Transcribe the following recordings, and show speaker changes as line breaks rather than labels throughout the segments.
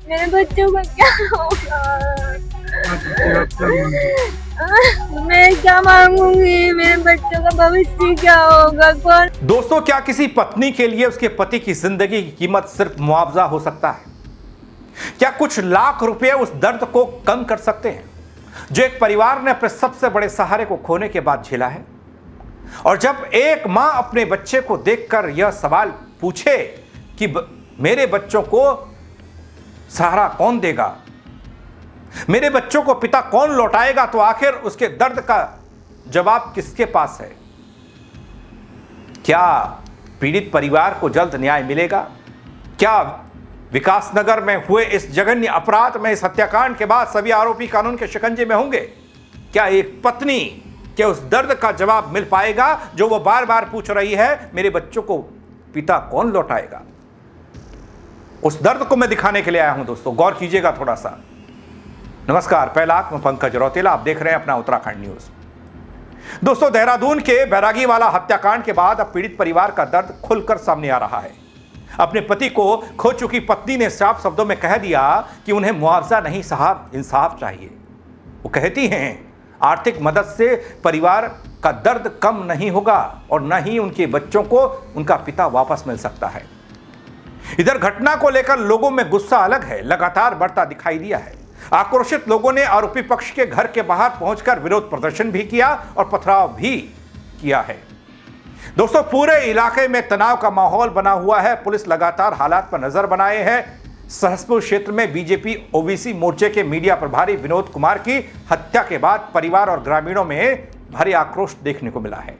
मेरे बच्चों का क्या होगा? मैं क्या मांगूंगी? मेरे बच्चों का भविष्य क्या होगा? कौन?
दोस्तों, क्या किसी पत्नी के लिए उसके पति की जिंदगी की कीमत सिर्फ मुआवजा हो सकता है? क्या कुछ लाख रुपए उस दर्द को कम कर सकते हैं जो एक परिवार ने अपने सबसे बड़े सहारे को खोने के बाद झेला है? और जब एक मां अपने बच्चे को देखकर यह सवाल पूछे कि मेरे बच्चों को सहारा कौन देगा, मेरे बच्चों को पिता कौन लौटाएगा, तो आखिर उसके दर्द का जवाब किसके पास है? क्या पीड़ित परिवार को जल्द न्याय मिलेगा? क्या विकासनगर में हुए इस जघन्य अपराध में, इस हत्याकांड के बाद सभी आरोपी कानून के शिकंजे में होंगे? क्या एक पत्नी के उस दर्द का जवाब मिल पाएगा जो वो बार बार पूछ रही है, मेरे बच्चों को पिता कौन लौटाएगा? उस दर्द को मैं दिखाने के लिए आया हूं दोस्तों, गौर कीजिएगा थोड़ा सा। नमस्कार, पहला मैं पंकज रौतेला, आप देख रहे हैं अपना उत्तराखंड न्यूज। दोस्तों, देहरादून के बैरागी वाला हत्याकांड के बाद अब पीड़ित परिवार का दर्द खुलकर सामने आ रहा है। अपने पति को खो चुकी पत्नी ने साफ शब्दों में कह दिया कि उन्हें मुआवजा नहीं साहब, इंसाफ चाहिए। वो कहती हैं आर्थिक मदद से परिवार का दर्द कम नहीं होगा और न ही उनके बच्चों को उनका पिता वापस मिल सकता है। इधर घटना को लेकर लोगों में गुस्सा अलग है, लगातार बढ़ता दिखाई दिया है। आक्रोशित लोगों ने आरोपी पक्ष के घर के बाहर पहुंचकर विरोध प्रदर्शन भी किया और पथराव भी किया है। दोस्तों, पूरे इलाके में तनाव का माहौल बना हुआ है। पुलिस लगातार हालात पर नजर बनाए है। सहसपुर क्षेत्र में बीजेपी ओबीसी मोर्चे के मीडिया प्रभारी विनोद कुमार की हत्या के बाद परिवार और ग्रामीणों में भारी आक्रोश देखने को मिला है।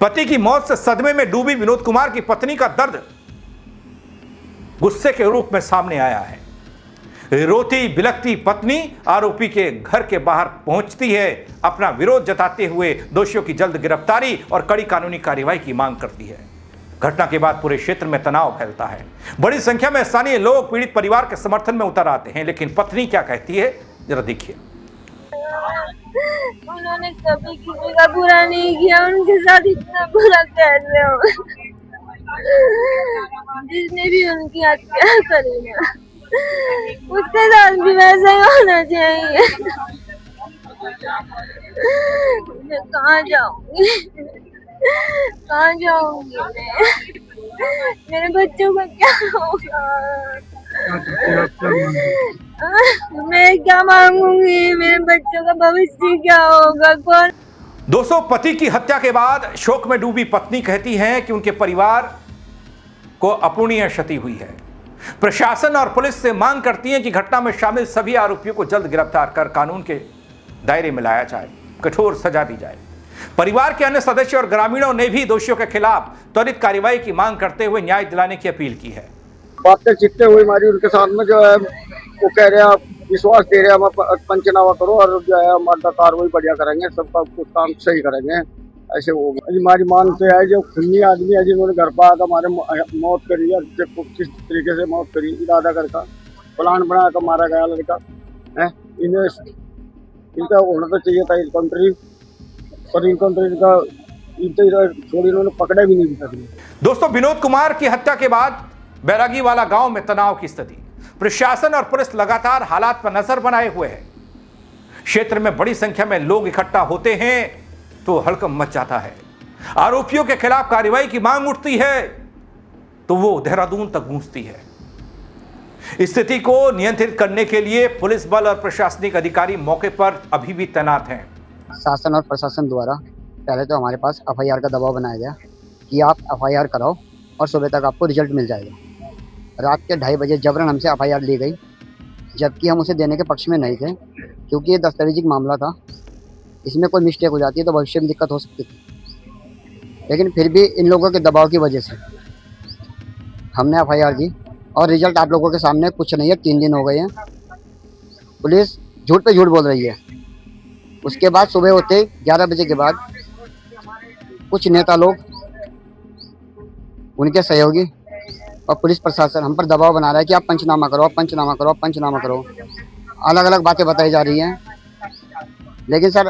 पति की मौत से सदमे में डूबी विनोद कुमार की पत्नी का दर्द गुस्से के रूप में सामने आया है। रोती बिलखती पत्नी आरोपी के घर के बाहर पहुंचती है, अपना विरोध जताते हुए दोषियों की जल्द गिरफ्तारी और कड़ी कानूनी कार्रवाई की मांग करती है। घटना के बाद पूरे क्षेत्र में तनाव फैलता है। बड़ी संख्या में स्थानीय लोग पीड़ित परिवार के समर्थन में उतर आते हैं, लेकिन पत्नी क्या कहती है जरा देखिए।
उन्होंने कभी किसी का बुरा नहीं किया, उनके साथ इतना बुरा कैसे हो? जिसने भी उनकी हत्या करी ना, उसके साथ भी वैसा ही होना चाहिए। मैं कहाँ जाऊंगी? कहाँ जाऊंगी मैं? मेरे बच्चों का क्या होगा? मैं क्या मांगूंगी? मेरे बच्चों का भविष्य क्या होगा? कौन?
दोस्तों, पति की हत्या के बाद शोक में डूबी पत्नी कहती हैं कि उनके परिवार को अपूरणीय क्षति हुई है। प्रशासन और पुलिस से मांग करती हैं कि घटना में शामिल सभी आरोपियों को जल्द गिरफ्तार कर कानून के दायरे में लाया जाए, कठोर सजा दी जाए। परिवार के अन्य सदस्य और ग्रामीणों ने भी दोषियों के खिलाफ त्वरित कार्रवाई की मांग करते हुए न्याय दिलाने की अपील की है।
बातें जितने हुई हमारी उनके साथ में जो है वो कह रहे हैं, विश्वास दे रहे हैं, हम पंचनामा करो और जो है हमारा कार्रवाई बढ़िया करेंगे, सबका कुछ काम सही करेंगे। ऐसे हो गया। हमारी मांग से है जो खूनी आदमी है जिन्होंने घर पर आकर हमारे मौत करी है, किस तरीके से मौत करी, इरादा करके प्लान बना कर मारा गया लड़का है। इन्हें इनका होना तो चाहिए था इनकाउंट्री, पर इनकाउंट्री का छोड़ी इन्होंने पकड़ा भी नहीं सके।
दोस्तों, विनोद कुमार की हत्या के बाद बैरागी वाला गांव में तनाव की स्थिति। प्रशासन और पुलिस लगातार हालात पर नजर बनाए हुए है। क्षेत्र में बड़ी संख्या में लोग इकट्ठा होते हैं तो हड़कंप मच जाता है। आरोपियों के खिलाफ कार्रवाई की मांग उठती है तो वो देहरादून तक गूंजती है। स्थिति को नियंत्रित करने के लिए पुलिस बल और प्रशासनिक अधिकारी मौके पर अभी भी तैनात हैं।
शासन और प्रशासन द्वारा पहले तो हमारे पास एफआईआर का दबाव बनाया गया कि आप एफआईआर कराओ और सुबह तक आपको रिजल्ट मिल जाएगा। रात के 2:30 बजे जबरन हमसे एफआईआर ली गई, जबकि हम उसे देने के पक्ष में नहीं थे, क्योंकि ये दस्तावेजी मामला था। इसमें कोई मिस्टेक हो जाती है तो भविष्य में दिक्कत हो सकती थी, लेकिन फिर भी इन लोगों के दबाव की वजह से हमने एफआईआर दी और रिजल्ट आप लोगों के सामने कुछ नहीं है। 3 दिन हो गए हैं, पुलिस झूठ पे झूठ बोल रही है। उसके बाद सुबह होते 11 बजे के बाद कुछ नेता लोग, उनके सहयोगी और पुलिस प्रशासन हम पर दबाव बना रहा है कि आप पंचनामा करो, आप पंचनामा करो, आप पंचनामा करो। अलग अलग बातें बताई जा रही हैं, लेकिन सर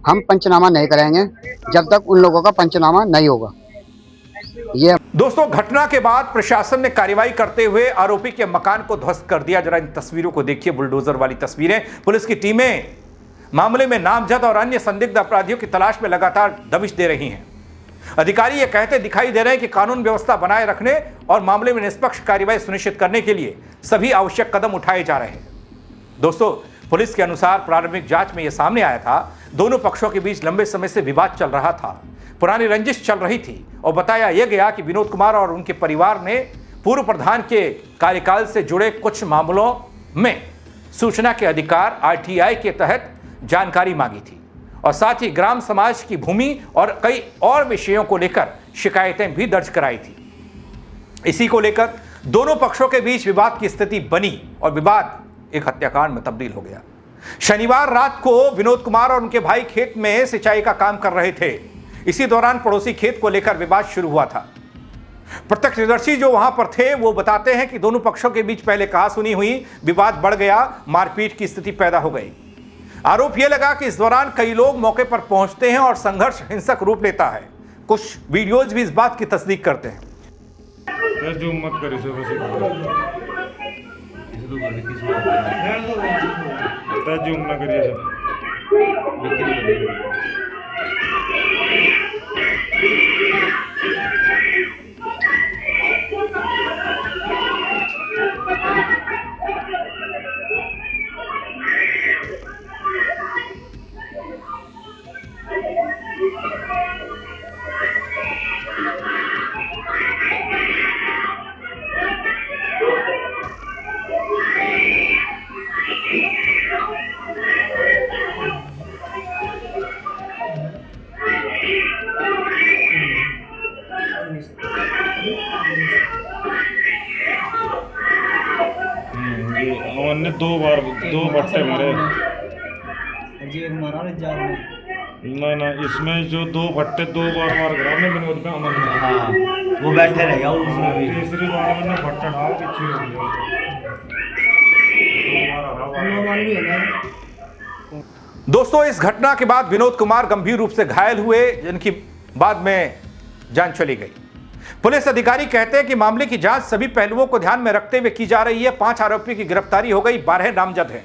हम पंचनामा नहीं करेंगे जब तक उन लोगों का पंचनामा नहीं होगा। ये
दोस्तों, घटना के बाद प्रशासन ने कार्रवाई करते हुए आरोपी के मकान को ध्वस्त कर दिया। जरा इन तस्वीरों को देखिए, बुलडोजर वाली तस्वीरें। पुलिस की टीमें मामले में नामजद और अन्य संदिग्ध अपराधियों की तलाश में लगातार दबिश दे रही हैं। अधिकारी ये कहते दिखाई दे रहे हैं कि कानून व्यवस्था बनाए रखने और मामले में निष्पक्ष कार्रवाई सुनिश्चित करने के लिए सभी आवश्यक कदम उठाए जा रहे हैं। दोस्तों, पुलिस के अनुसार प्रारंभिक जांच में यह सामने आया था, दोनों पक्षों के बीच लंबे समय से विवाद चल रहा था, पुरानी रंजिश चल रही थी और बताया यह गया कि विनोद कुमार और उनके परिवार ने पूर्व प्रधान के कार्यकाल से जुड़े कुछ मामलों में सूचना के अधिकार आरटीआई के तहत जानकारी मांगी थी और साथ ही ग्राम समाज की भूमि और कई और विषयों को लेकर शिकायतें भी दर्ज कराई थी। इसी को लेकर दोनों पक्षों के बीच विवाद की स्थिति बनी और विवाद एक हत्याकांड में तब्दील हो गया। शनिवार रात को विनोद कुमार और उनके भाई खेत में सिंचाई का काम कर रहे थे। इसी दौरान पड़ोसी खेत को लेकर विवाद शुरू हुआ था। प्रत्यक्षदर्शी जो वहां पर थे वो बताते हैं कि दोनों पक्षों के बीच पहले कहासुनी हुई, विवाद बढ़ गया, मारपीट की स्थिति पैदा हो गई। आरोप यह लगा कि इस दौरान कई लोग मौके पर पहुंचते हैं और संघर्ष हिंसक रूप लेता है। कुछ वीडियोज भी इस बात की तस्दीक करते हैं।
हमने दो भट्टे मारे। ना इसमें जो दो भट्टे दो बार ग्राम में विनोद पे अमन में।
हाँ, वो बैठे रहेगा उसमें भी।
तीसरी बार मैंने भट्टा डाल पीछे हो गया।
दोस्तों, इस घटना के बाद विनोद कुमार गंभीर रूप से घायल हुए, जिनकी बाद में जान चली गई। पुलिस अधिकारी कहते हैं कि मामले की जांच सभी पहलुओं को ध्यान में रखते हुए की जा रही है। 5 आरोपियों की गिरफ्तारी हो गई, 12 नामजद हैं।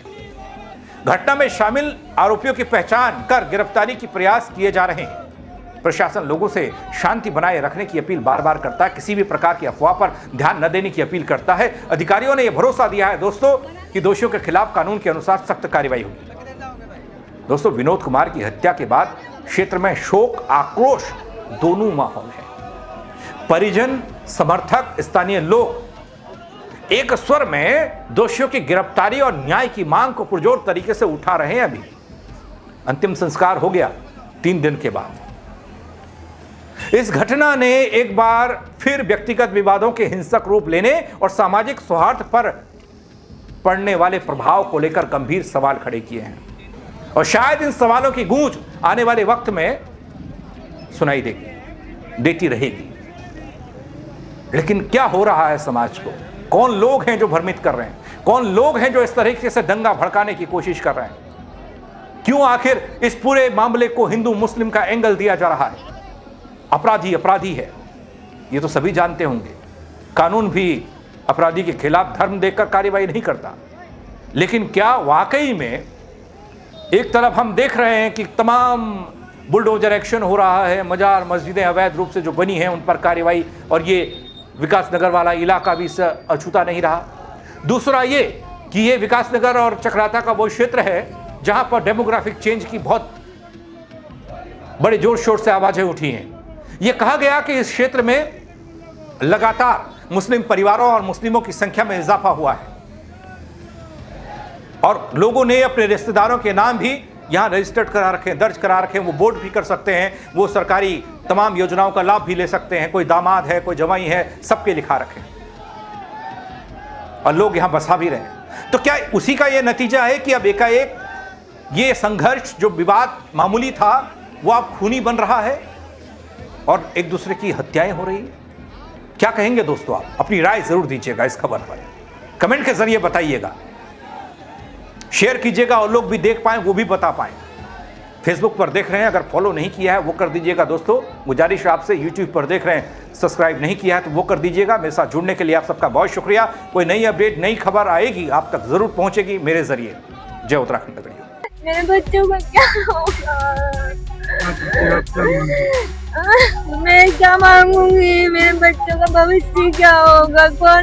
घटना में शामिल आरोपियों की पहचान कर गिरफ्तारी की प्रयास किए जा रहे हैं। प्रशासन लोगों से शांति बनाए रखने की अपील बार बार करता है, किसी भी प्रकार की अफवाह पर ध्यान न देने की अपील करता है। अधिकारियों ने यह भरोसा दिया है दोस्तों कि दोषियों के खिलाफ कानून के अनुसार सख्त कार्रवाई होगी। दोस्तों, विनोद कुमार की हत्या के बाद क्षेत्र में शोक आक्रोश दोनों माहौल है। परिजन, समर्थक, स्थानीय लोग एक स्वर में दोषियों की गिरफ्तारी और न्याय की मांग को पुरजोर तरीके से उठा रहे हैं। अभी अंतिम संस्कार हो गया 3 दिन के बाद। इस घटना ने एक बार फिर व्यक्तिगत विवादों के हिंसक रूप लेने और सामाजिक सौहार्द पर पड़ने वाले प्रभाव को लेकर गंभीर सवाल खड़े किए हैं और शायद इन सवालों की गूंज आने वाले वक्त में सुनाई देती रहेगी। लेकिन क्या हो रहा है समाज को? कौन लोग हैं जो भ्रमित कर रहे हैं? कौन लोग हैं जो इस तरीके से दंगा भड़काने की कोशिश कर रहे हैं? क्यों आखिर इस पूरे मामले को हिंदू मुस्लिम का एंगल दिया जा रहा है? अपराधी अपराधी है, ये तो सभी जानते होंगे। कानून भी अपराधी के खिलाफ धर्म देखकर कार्रवाई नहीं करता। लेकिन क्या वाकई में एक तरफ हम देख रहे हैं कि तमाम बुलडोजर एक्शन हो रहा है, मजार मस्जिदें अवैध रूप से जो बनी हैं उन पर कार्रवाई, और ये विकास नगर वाला इलाका भी इससे अछूता नहीं रहा। दूसरा ये कि ये विकास नगर और चक्राता का वो क्षेत्र है जहां पर डेमोग्राफिक चेंज की बहुत बड़े जोर शोर से आवाजें उठी हैं। ये कहा गया कि इस क्षेत्र में लगातार मुस्लिम परिवारों और मुस्लिमों की संख्या में इजाफा हुआ है और लोगों ने अपने रिश्तेदारों के नाम भी यहां रजिस्टर्ड करा रखे, दर्ज करा रखे। वो वोट भी कर सकते हैं, वो सरकारी तमाम योजनाओं का लाभ भी ले सकते हैं। कोई दामाद है, कोई जवाई है, सबके लिखा रखे और लोग यहां बसा भी रहे हैं। तो क्या उसी का यह नतीजा है कि अब एकाएक ये संघर्ष जो विवाद मामूली था वो अब खूनी बन रहा है और एक दूसरे की हत्याएं हो रही है? क्या कहेंगे दोस्तों? आप अपनी राय जरूर दीजिएगा इस खबर पर, कमेंट के जरिए बताइएगा, शेयर कीजिएगा और लोग भी देख पाएं, वो भी बता पाएं। फेसबुक पर देख रहे हैं, अगर फॉलो नहीं किया है वो कर दीजिएगा दोस्तों। गुजारिश आपसे, यूट्यूब पर देख रहे हैं सब्सक्राइब नहीं किया है तो वो कर दीजिएगा। मेरे साथ जुड़ने के लिए आप सबका बहुत शुक्रिया। कोई नई अपडेट, नई खबर आएगी आप तक जरूर पहुंचेगी मेरे जरिए। जय उत्तराखंड नगरी।
मेरे बच्चों का क्या होगा? मैं क्या मांगूंगी? मेरे बच्चों का भविष्य क्या होगा? कौन